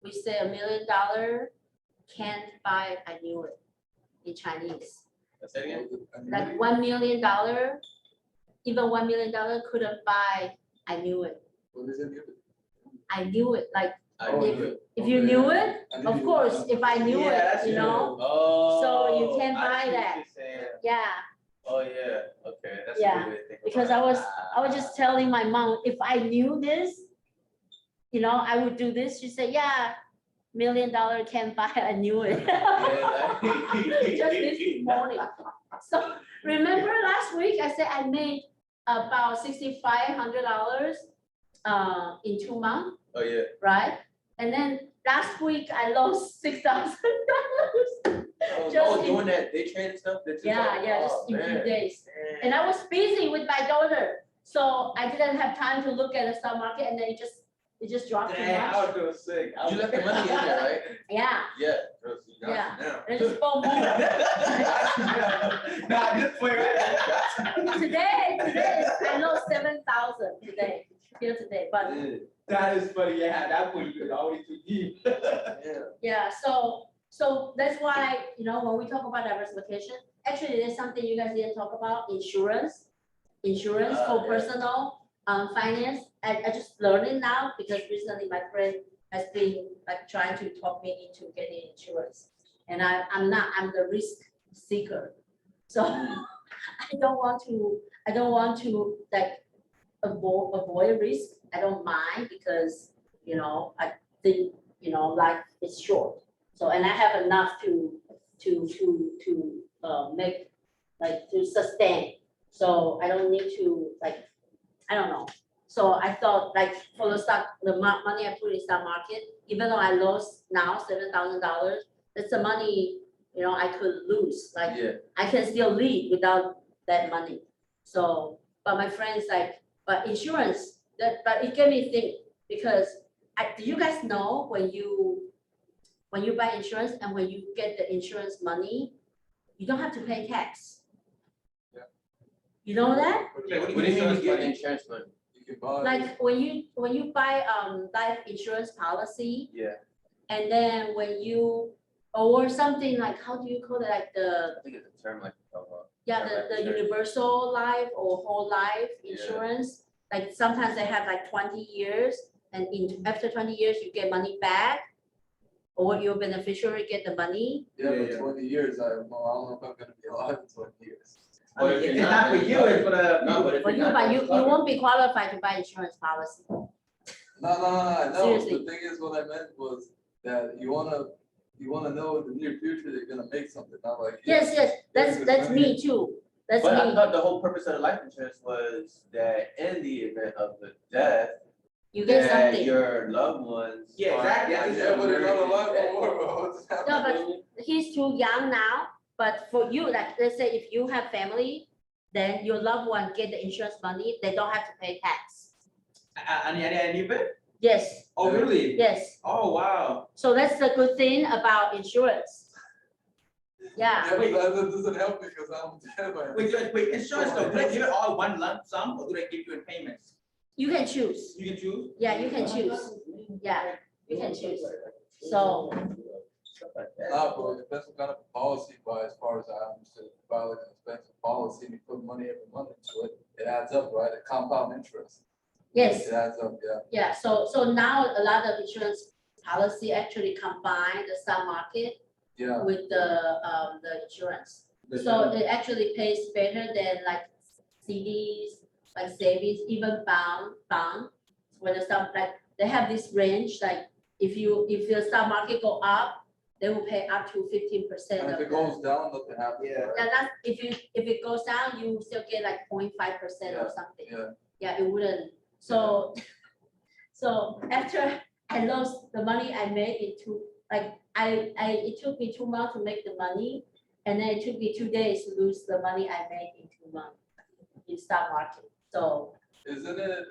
We say $1 million can't buy, I knew it, in Chinese. Say it again? Like $1 million, even $1 million couldn't buy, I knew it. What is it? I knew it, like, I knew it. if you knew it, of course, if I knew Yeah, it, that's you know, Oh. So you can't I buy see what that. you're saying. yeah. Oh, yeah, okay, that's a Yeah, good way to think about Because it. I was just telling my mom, if I knew this, you know, I would do this. She said, yeah, $1 million can't buy, I knew it. Just this morning. So remember last week, I said I made about $6,500 in 2 months, Oh, yeah. right? And then last week I lost $6,000. Oh, Just doing that day trade and stuff? that you talking Yeah, about? just Oh, in few man. days. Man. And I was busy with my daughter, so I didn't have time to look at the stock market, and then it just dropped too Dang, I much. was doing sick. You left the money in there, right? Yeah, Yeah. bro, so you got Yeah. it now. and it just bought more. Nah, just play right. Today, I lost 7,000 today, here today, but Yeah. That is funny, yeah, that point you could always do deep. Yeah. yeah, so that's why, you know, when we talk about diversification, actually, there's something you guys didn't talk about, insurance for Yeah. personal finance. I just learned it now because recently my friend has been like trying to talk me into getting insurance. And I'm the risk seeker. So I don't want to like avoid risk. I don't mind because, you know, I think, you know, life is short. So, and I have enough to make, like, to sustain. So I don't need to, like, I don't know. So I thought, like, for the money I put in stock market, even though I lost now $7,000, that's the money, you know, I could lose. Like, Yeah. I can still live without that money. So, but my friends like, but insurance, but it gave me think, because do you guys know when you buy insurance and when you get the insurance money, you don't have to pay tax. Yeah. You know that? What do you mean you get insurance money? You can buy. Like when you buy life insurance policy, Yeah. and then when you, or something like, how do you call it, like the, I think it's a term like. yeah, the universal life or whole life Yeah. insurance, like sometimes they have like 20 years, and after 20 years, you get money back, or your beneficiary get the money. Yeah, Yeah, but 20 years, I don't know if I'm gonna be alive in 20 years. I mean, it's not for you, it's for the. No, but if For you're you, not, but you it's covered. won't be qualified to buy insurance policy. No, Seriously. the thing is, what I meant was, that you wanna know in the near future they're gonna make something, not like. Yes, that's me too. That's But I me. thought the whole purpose of the life insurance was that in the event of the death, You get that something. your loved ones. Yeah, aren't exactly. like Yeah, but it's not a lot dead. more, bro. What's No, happening? but he's too young now, but for you, like, let's say if you have family, then your loved one get the insurance money, they don't have to pay tax. Any bit? Yes, Oh, really? yes. Oh, wow. So that's the good thing about insurance. Yeah, Yeah, but that doesn't help because I'm dead by. Wait, insurance though, do they give it all one lump sum or do they give you in payments? you can choose. You can choose? Yeah, you can choose. Yeah, you can choose. So, Nah, but it depends what kind of policy, but as far as I understood, if you buy like an expensive policy and you put money every month into it, it adds up, right? It compound interest. yes, It adds up, yeah. yeah, so now a lot of insurance policy actually combine the stock market Yeah, with the insurance. So it actually pays better than like CDs, like savings, even bond. When the stock, like, they have this range, like, if the stock market go up, they will pay up to 15% and of if it the. goes down, nothing happens, Yeah. right? Yeah, that's, if it goes down, you still get like 0.5% Yeah, or something. Yeah, Yeah, it wouldn't, so, so after I lost the money I made into, like, it took me 2 months to make the money, and then it took me 2 days to lose the money I made in 2 months in stock market, so, isn't it,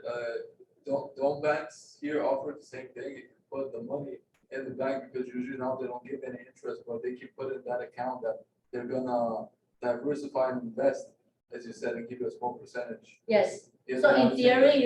don't banks here offer the same thing? You can put the money in the bank because usually now they don't give any interest, but they keep putting in that account that they're gonna diversify and invest, as you said, and give you a small percentage. yes. Isn't So that in the same theory, thing?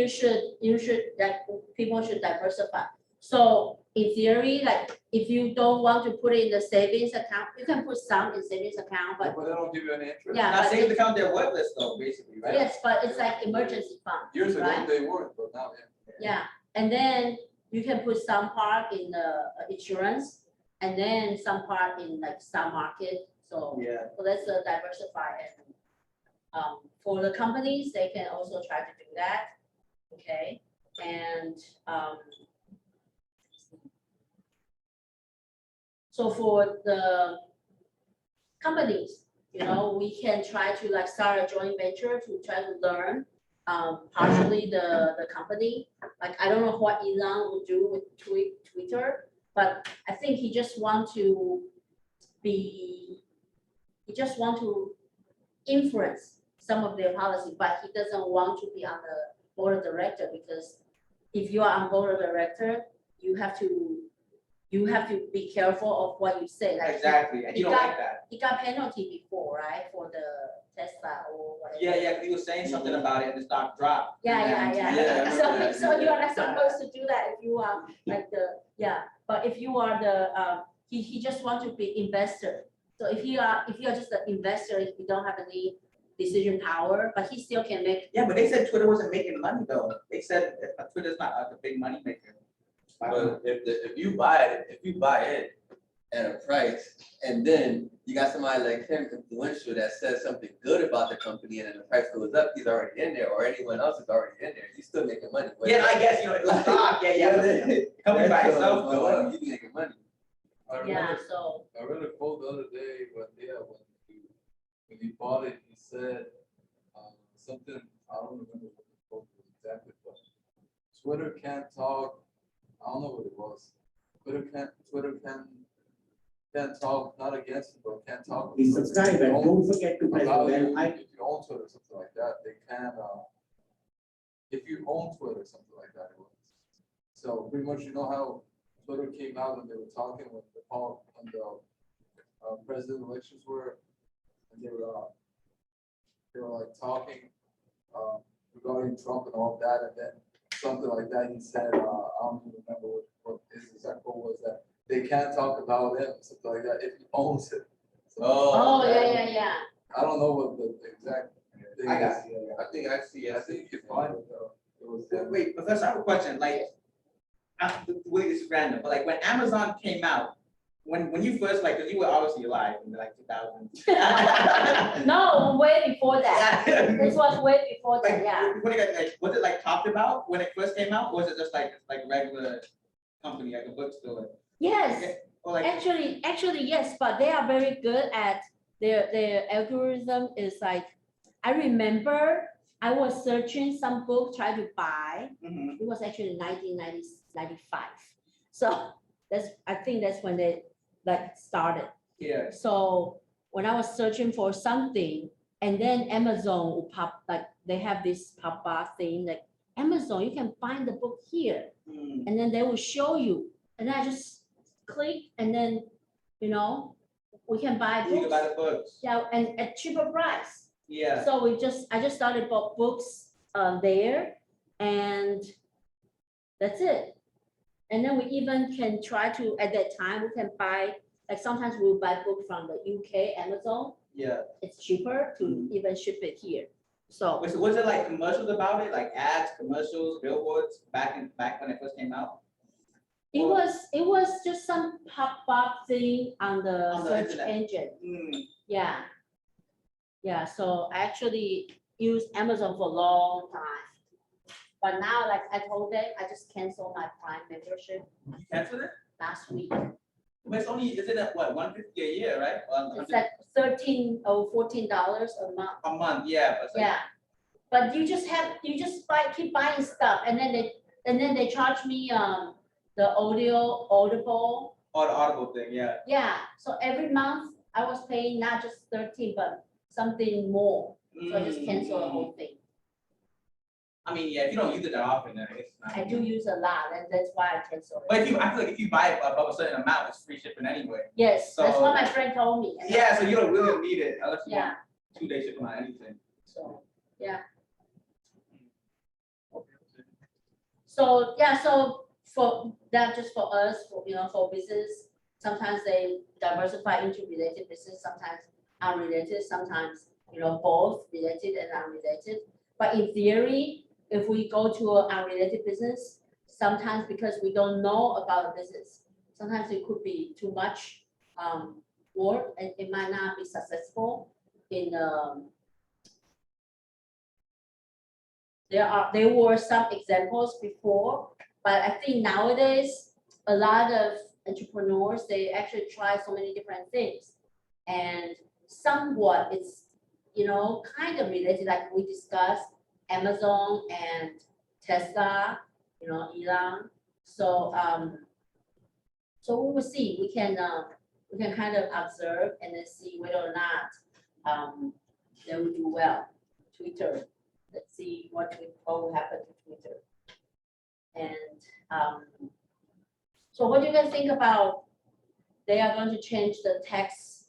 you should, like, people should diversify. So in theory, like, if you don't want to put it in the savings account, you can put some in savings account, Yeah, but but they don't give you any interest. Yeah, Now, but savings it's- account, they're worthless though, basically, right? yes, but it's like emergency fund, Years ago, right? they weren't, but now, yeah. Yeah, and then you can put some part in the insurance, and then some part in like stock market, so. Yeah. So that's diversify, and for the companies, they can also try to do that, okay? And so for the companies, we can try to like start a joint venture to try to learn partially the company. Like, I don't know what Elon would do with Twitter, but I think he just want to influence some of their policy, but he doesn't want to be on the board of director, because if you are on board of director, you have to be careful of what you say, like. Exactly, and you don't like that. He got penalty before, right, for the Tesla or whatever. Yeah, he was saying something about it and the stock dropped. Yeah. Yeah, So you are not supposed to do that if you are like but if you are he just want to be investor. So if you are just an investor, you don't have any decision power, but he still can make. Yeah, but they said Twitter wasn't making money though. They said Twitter's not a big money maker. But if you buy it at a price, and then you got somebody like him influential that says something good about the company, and then the price goes up, he's already in there, or anyone else is already in there, he's still making money. Yeah, I guess, it's stock, company by itself though. You making money. I Yeah, remember, so, I read a quote the other day when he bought it, he said, something, I don't remember what the quote was exactly, but Twitter can't talk, I don't know what it was. Twitter can't talk, not against it, but can't talk. Please subscribe and don't forget to press the About bell you, icon. if you own Twitter, something like that, they can, if you own Twitter, something like that, it was. So pretty much, how Twitter came out and they were talking when the president elections were, and they were like talking, regarding Trump and all that, and then something like that, he said, I don't even remember what his exact quote was, that they can't talk about him, something like that, if he owns it. So, yeah. I don't know what the exact thing I is. got you. I think I see. I think you can find it though. It was, Wait, Professor, I have a question, like, wait, it's random, but like when Amazon came out, when you first, like, cause you were obviously alive in like 2000. No, way before that. This was way before that, Like, yeah. was it like talked about when it first came out, or was it just like regular company, like a bookstore? Yes, Or like, actually, yes, but they are very good at their algorithm is like, I remember I was searching some book, trying to buy. mhm, It was actually 1995. So I think that's when they like started. yeah, So when I was searching for something, and then Amazon will pop, like they have this pop-up thing, like Amazon, you can find the book here, mm, and then they will show you. And then I just click, and then, you know, we can buy you can buy books. the books, Yeah, and at cheaper price. yeah, So I just started bought books there, and that's it. And then we even can try to, at that time, we can buy, like sometimes we'll buy book from the UK, Amazon. yeah. It's cheaper to even ship it here. So Was it like commercials about it, like ads, commercials, billboards, back when it first came out? it was just some pop-up thing on the On the search internet. engine. Hmm, Yeah. Yeah, so I actually used Amazon for a long time. But now, like I told them, I just canceled my Prime membership you canceled it? last week. But it's only, is it at what, 150 a year, right? It's like $13 or $14 a month. A month, yeah, but it's like, Yeah. But you just keep buying stuff, and then they charge me the Audible. or the Audible thing, yeah. Yeah, so every month I was paying not just 13, but something more. So I just cancel the whole thing. I mean, yeah, if you don't use it that often, then it's not. I do use a lot, and that's why I cancel But it. I feel like if you buy it above a certain amount, it's free shipping anyway. Yes, that's So- what my friend told me. and Yeah, so you don't really need it unless you Yeah, want 2 day shipping on anything. so, yeah. So, yeah, so for that, just for us, for business, sometimes they diversify into related business, sometimes unrelated, sometimes, both related and unrelated. But in theory, if we go to an unrelated business, sometimes because we don't know about the business, sometimes it could be too much work, and it might not be successful in there were some examples before, but I think nowadays, a lot of entrepreneurs, they actually try so many different things. And somewhat it's, kind of related, like we discussed, Amazon and Tesla, Elon. So, so we will see, we can kind of observe and then see whether or not, they will do well. Twitter. Let's see what will happen to Twitter. And so what do you guys think about they are going to change the tax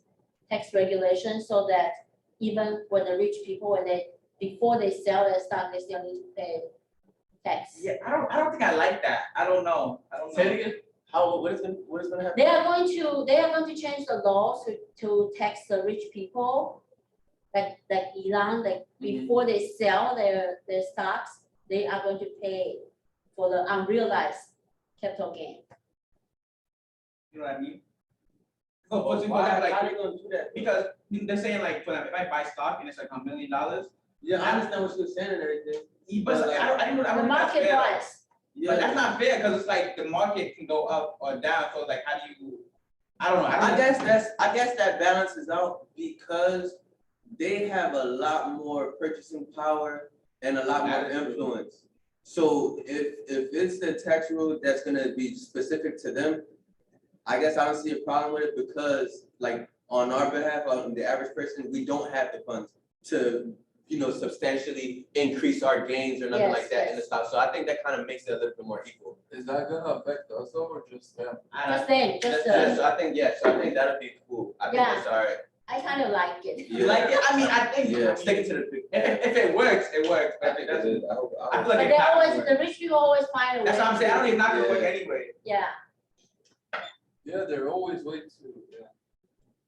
regulation so that even when the rich people, before they sell their stock, they still need to pay tax? Yeah, I don't think I like that. I don't know. Say it again. What is gonna happen? They are going to change the laws to tax the rich people. Like Elon, before they sell their stocks, they are going to pay for the unrealized capital gain. You know what I mean? Oh, For example, why? like, How they gonna do that? because they're saying like, if I buy stock and it's like $1 million, Yeah, I understand what you're saying and everything. but it's like, I don't The think that's market fair. price, But that's not fair because it's like the market can go up or down. So like, how do you? I don't know. I guess that balances out because they have a lot more purchasing power and a lot more That is true. influence. So if it's the tax rule that's gonna be specific to them, I guess I don't see a problem with it because like on our behalf, on the average person, we don't have the funds to, substantially increase our gains or nothing Yes, like that in the yes. stock. So I think that kind of makes it a little bit more equal. Is that gonna affect us though, or just them? just then, just So I think, that'd be cool. I think Yeah. that's all right. I kind of like it. You like it? I mean, I think Yeah, stick it to the big. if it works, it works. But if it doesn't, I hope. I feel But like they it's not always, gonna work. the rich people always find a way. That's what I'm saying. I don't even not gonna work Yeah. anyway. Yeah, Yeah, they're always way too, yeah.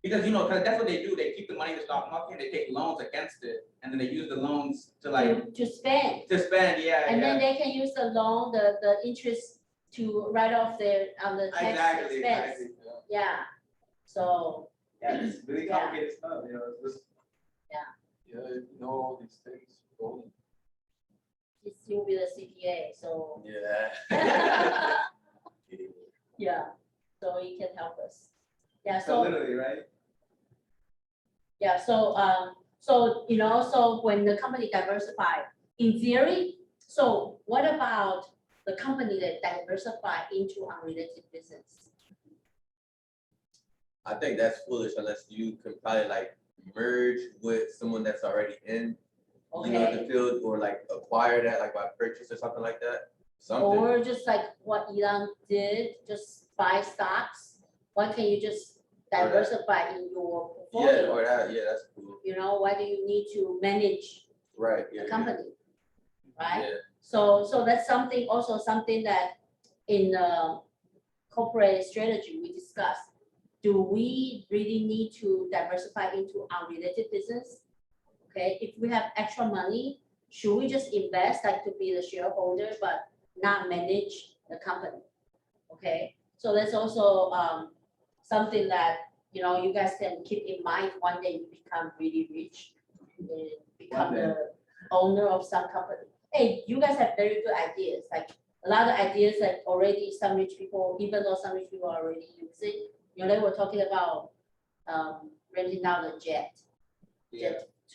Because because that's what they do. They keep the money in the stock market and they take loans against it, and then they use the loans to like to spend. to spend. Yeah, And then yeah. they can use the loan, the interest to write off on the tax Exactly, expense. exactly. Yeah, so, Yeah, it's really Yeah. complicated stuff. It's just, Yeah, if you know all these things, go. you'll be the CPA, so. Yeah. Yeah, so so he can help us. Yeah, So so, literally, right? yeah, so, you know, so when the company diversify, in theory, so what about the company that diversify into unrelated business? I think that's foolish unless you can probably like merge with someone that's already in, you know, the Okay, field, or like acquire that like by purchase or something like that. Something. or just like what Elon did, just buy stocks, why can't you just Or that. diversify in your Yeah, portfolio? or that, yeah, that's cool. You know, why do you need to manage Right, yeah. the yeah, company, right? Yeah, So that's something, also something that in the corporate strategy we discussed. Do we really need to diversify into unrelated business? Okay, if we have extra money, should we just invest like to be the shareholder but not manage the company? Okay, so that's also something that, you know, you guys can keep in mind. One day you become really rich and become the owner of some company. Hey, you guys have very good ideas, like a lot of ideas that already some rich people, even though some rich people are already using. You know, they were talking about renting out a jet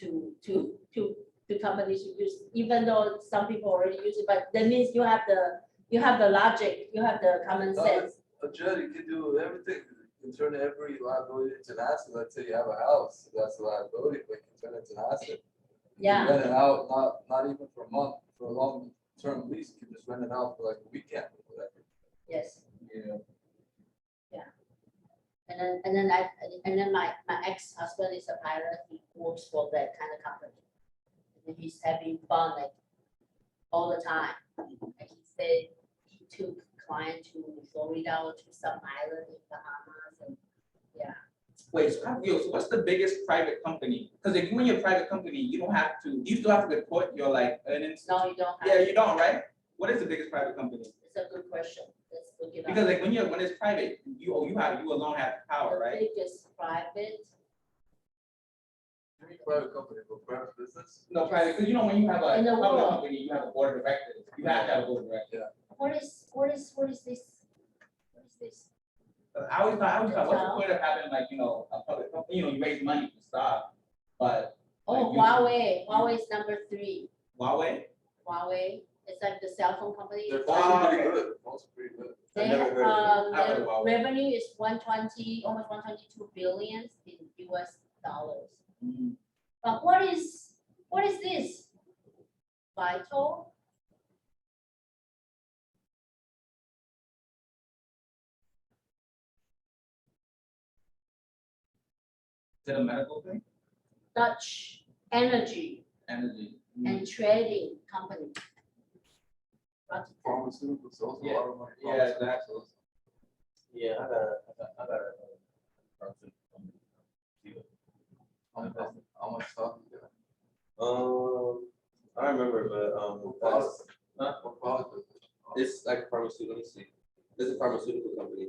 to companies who use, even though some people already use it, but that means you have the logic, you have the common sense. A jet, you can do everything. You can turn every liability into an asset. Let's say you have a house, that's a liability, but you can turn it into an asset. You can Yeah. rent it out, not even for a month, for a long term lease, you can just rent it out for like a weekend or whatever. Yes, Yeah. and then my ex-husband is a pilot, he works for that kind of company. And he's having fun like all the time. Like he said, he took client to Florida or to some island in Bahamas, and yeah. Wait, so what's the biggest private company? Because if when you're a private company, you don't have to, you still have to report your like earnings. No, you don't have. Yeah, you don't, right? What is the biggest private company? It's a good question. Let's look it up. Because like when it's private, you alone have power, right? The biggest private, Any private company, but private business. No, private, because you know, when you have a In the public world. company, you have a board of directors. You have to have a board of directors. what is this? What is this? But I always thought, what's the point of having like, you know, a public company, you know, you raise money for stuff, but Oh, Like you- Huawei is number 3. Huawei? Huawei, it's like the cell phone company. Their phones are pretty good. Phones are pretty good. They I've never have, heard of I've heard their of Huawei. revenue is 120, almost 122 billion in US dollars. But what is this? Vital? Is it a medical thing? Dutch Energy Energy. and Trading Company. Pharmaceuticals, also a Yeah. lot of money. Yeah, exactly. yeah, I got How much stock you got? I remember, but What product? huh? What product is it? It's like a pharmaceutical. Let me see. It's a pharmaceutical company.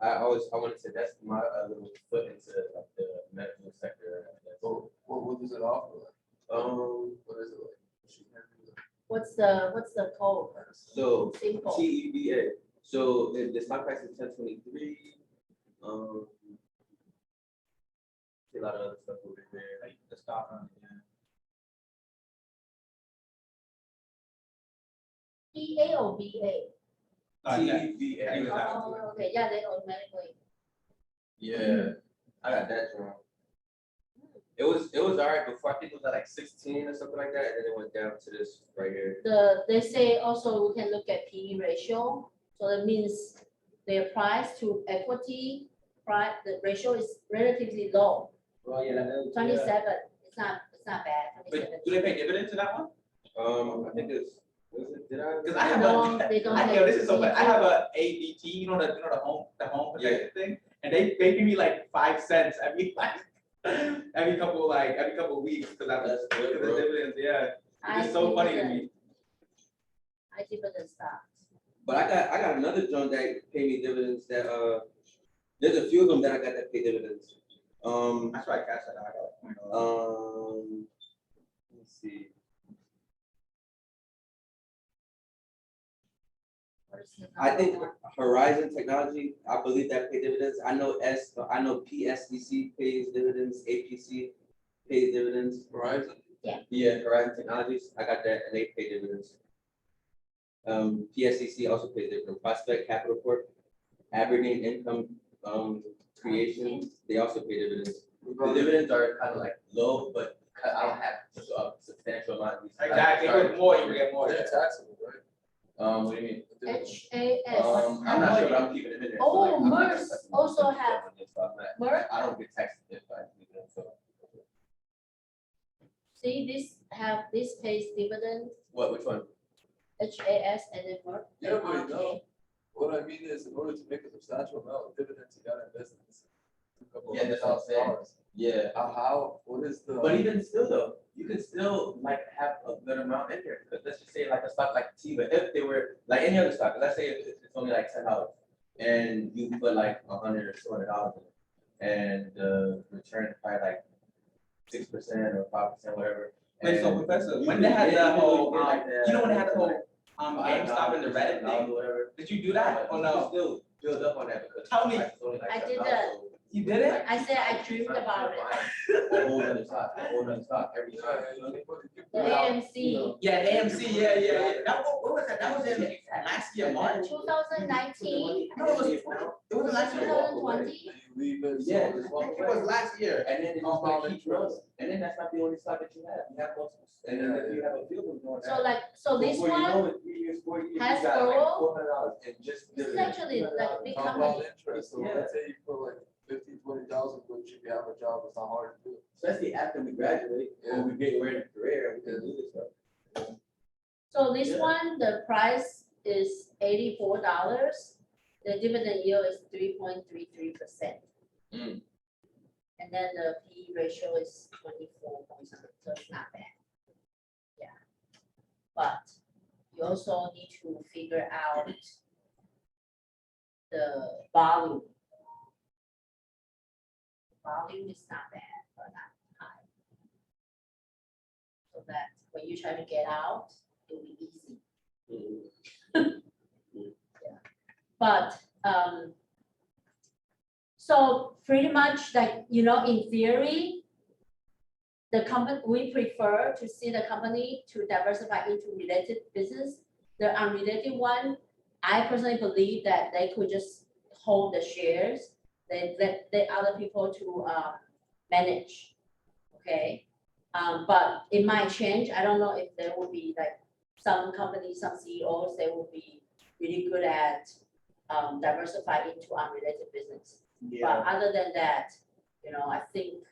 I wanted to that's my little foot into like the medical sector. I guess. So what does it offer? Like? What is it like? What's the code? So Simple. TEBA. So the stock price is 1023. A lot of other stuff over there. Like the stock on it, yeah. EA or BA? TEBA. Oh, okay, yeah, they automatically. Yeah, I got that wrong. It was alright before. I think it was at like 16 or something like that, and then it went down to this right here. They say also we can look at PE ratio, so that means their price to equity, the ratio is relatively low, Well, yeah, that is. 27, it's not bad, But do they pay dividends to that one? I think it's did I? Because I have They don't I have know this is so funny. I PE. have a ABT, you know the home protection thing, and they pay me like 5 cents every couple of weeks because That's good, because of bro. dividends. Yeah, I it's so funny to dividend- me. I dividend stocks. But I got another joint that pay me dividends. That there's a few of them that I got that pay dividends. That's why I cashed that out. I got like $20. Let's see. is the I think number one. Horizon Technology, I believe that pay dividends. I know PSEC pays dividends, APC pays dividends. Verizon? Yeah, Horizon Technologies, I got that, and they pay dividends. PSEC also pays dividends. Prospect Capital Corp, Aberdeen Income, Creation, they also pay dividends. The dividends are kind of like low, but I don't have a substantial amount. of these. Exactly, with more, you get more. They're taxable, right? What do you mean? HAS. I'm not sure, but I'm keeping it in there. so, Oh, like, I'm not gonna MERS touch it. also have- So I'm not- MERS? I don't get taxed if I do that, so. See, this pays dividend, What, which one? HAS and then MERS. Yeah, but no, what I mean is in order to make a substantial amount of dividends, you gotta invest in this. Yeah, that's what I'm saying. Yeah, How, what is the? but even still though, you can still like have a good amount in there, because let's just say like a stock like Tiva, if they were like any other stock, let's say it's only like $10. And you put like $100 or $200 in it, and the return is probably like 6% or 5%, whatever. Wait, so And Professor, you when can they had get- the even though whole, you get like that, you know when they had the whole, $5, GameStop and the Reddit $10 thing? or whatever. Did you do that or You no? still build up on that because. Tell me. the price is only like I did $7, that. so You did it? I said I dreamed about it. A whole other stock every time. The AMC, Yeah, the AMC, yeah. That, what was that? That was in last year, March? 2019, No, it was last year. 2020. Leave it. Yeah, so I it's one think it way. was last year. And then it just Compound like keep growing. interest. And then that's not the only stock that you have. You have multiple. And then if you have a few of them going. So this Before you know one, it, 3 years, 4 years, you has got like grown. $400 and just. this is dividends. actually like big Compound company. interest, so Yeah. let's say you put like 50,000, 20,000, which if you have a job, it's not hard to do. Especially after we graduate, or we get, we're in a career, we can do this stuff. So this Yeah. one, the price is $84. The dividend yield is 3.33%. Mm. And then the P ratio is 24 point something, so it's not bad. Yeah. But you also need to figure out the volume. Volume is not bad, but not high. So that when you try to get out, it'll be easy. But, so pretty much like, in theory, the company, we prefer to see the company to diversify into related business. The unrelated one, I personally believe that they could just hold the shares, they let the other people to, manage, okay? But it might change, I don't know if there will be like some companies, some CEOs, they will be really good at diversify into unrelated business. But other than that, I think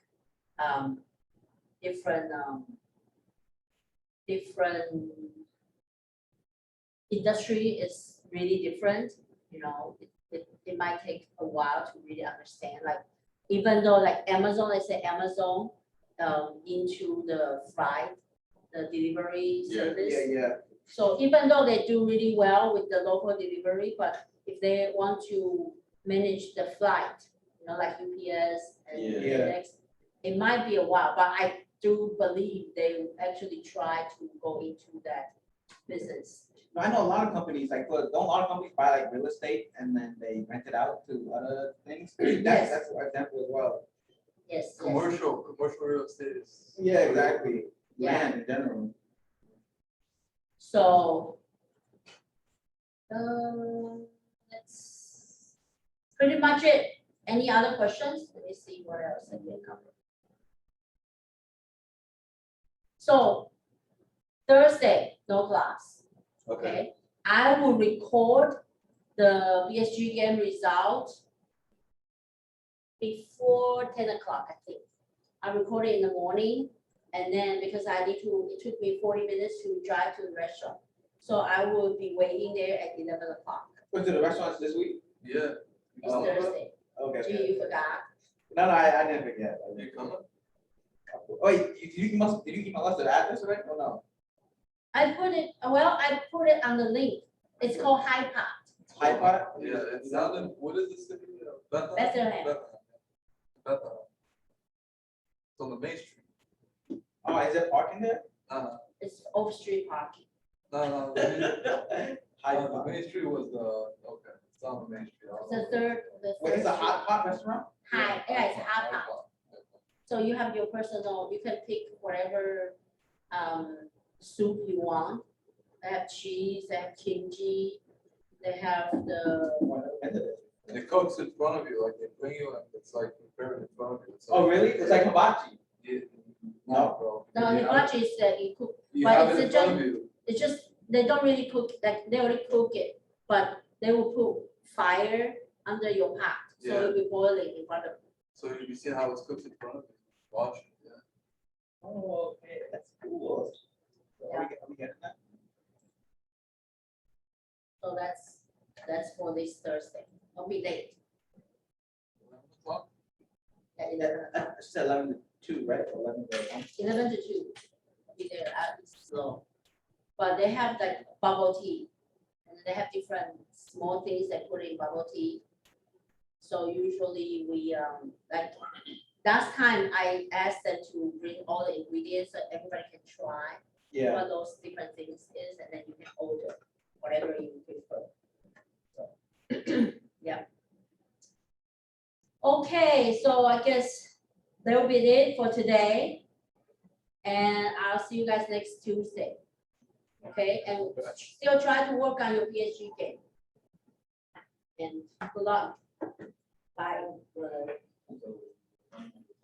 different industry is really different. It might take a while to really understand. Like even though like Amazon, let's say Amazon into the flight, the delivery service. Yeah. So even though they do really well with the local delivery, but if they want to manage the flight, like UPS and Yeah. FedEx, it might be a while, but I do believe they actually try to go into that business. No, I know a lot of companies, like, don't a lot of companies buy like real estate and then they rent it out to other things? That's an example as well. Yes. Commercial real estate is. Yeah, exactly. Yeah. Land in general. So, that's pretty much it. Any other questions? Let me see what else I can cover. So, Thursday, no class, okay? I will record the BSG game result before 10 o'clock, I think. I record it in the morning, and then because it took me 40 minutes to drive to the restaurant. So I will be waiting there at 11 o'clock. Went to the restaurants this week? Yeah. It's Thursday. Okay. Gee, you forgot. No, I didn't forget. You coming? Oh, did you email us the address already? Oh, no. I put it on the link. It's called High Pot. High Pot? Yeah, it's not in, what is the city? Bethlehem? Bethlehem. Bethlehem. It's on the main street. Oh, is there parking there? No, It's off-street parking. no, The Main Street was okay, it's on the Main Street. I don't The know. third, Wait, it's a hot pot restaurant? Hi, yeah, it's a hot pot. pot. So you have your personal, you can pick whatever soup you want. They have cheese, they have kimchi, they have the, And it cooks in front of you, like they bring you, and it's like prepared in front of you. It's Oh, like- really? It's like hibachi. Yeah, no, bro. no, You the have hibachi is that you cook, You but have it's it in just- front of you. it's just, they don't really cook, like, they already cook it, but they will put fire under your pot, so Yeah. it'll be boiling in front of you. So you see how it's cooked in front of you, watch it, yeah. Oh, okay, that's cool. So are we getting that? So that's for this Thursday, don't be late, 11 o'clock? at 11 o'clock. It's 11 to 2, right? 11 to 1. 11 to 2, be there at slow. But they have like bubble tea, and they have different small things they put in bubble tea. So usually we, like, last time I asked them to bring all the ingredients so everybody can try Yeah. what those different things is, and then you can order whatever you prefer. So, yeah. Okay, so I guess that will be it for today. And I'll see you guys next Tuesday. Okay, and still try to work on your PSG game. And good luck. Bye.